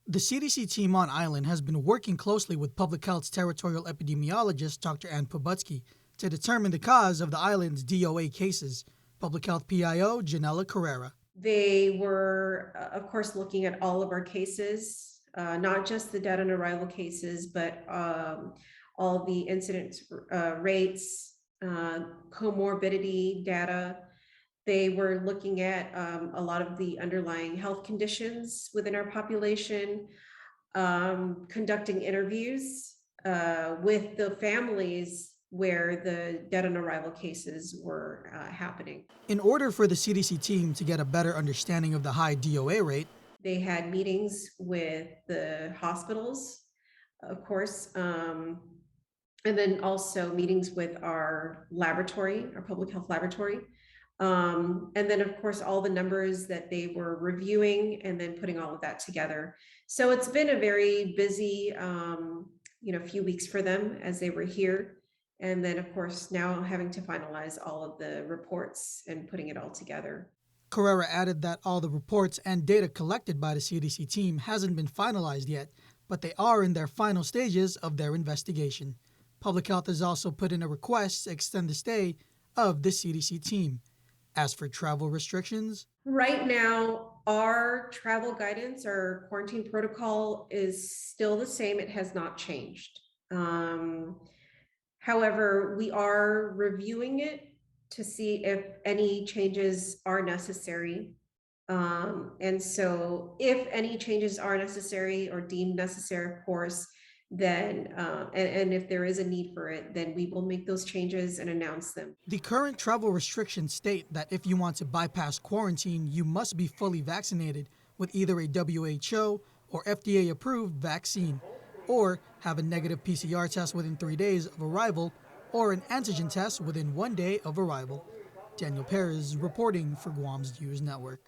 The CDC team on island has been working closely with Public Health's Territorial Epidemiologist, Dr. Pobutsky, to determine the cause of the island's DOA cases. Public Health PIO, Janella Carrera. They were, of course, looking at all of our cases, not just the dead on arrival cases, but all the incident rates, comorbidity data. They were looking at a lot of the underlying health conditions within our population, conducting interviews with the families where the dead on arrival cases were happening. In order for the CDC team to get a better understanding of the high DOA rate, they had meetings with the hospitals, of course, and then also meetings with our laboratory, our public health laboratory. And then, of course, all the numbers that they were reviewing and then putting all of that together. So it's been a very busy, few weeks for them as they were here. And then, of course, now having to finalize all of the reports and putting it all together. Carrera added that all the reports and data collected by the CDC team hasn't been finalized yet, but they are in their final stages of their investigation. Public Health has also put in a request to extend the stay of the CDC team. As for travel restrictions, right now, our travel guidance, our quarantine protocol is still the same. It has not changed. However, we are reviewing it to see if any changes are necessary. And so if any changes are necessary or deemed necessary, of course, then and if there is a need for it, then we will make those changes and announce them. The current travel restrictions state that if you want to bypass quarantine, you must be fully vaccinated with either a WHO or FDA approved vaccine, or have a negative PCR test within 3 days of arrival, or an antigen test within 1 day of arrival. Daniel Perez reporting for Guam's News Network.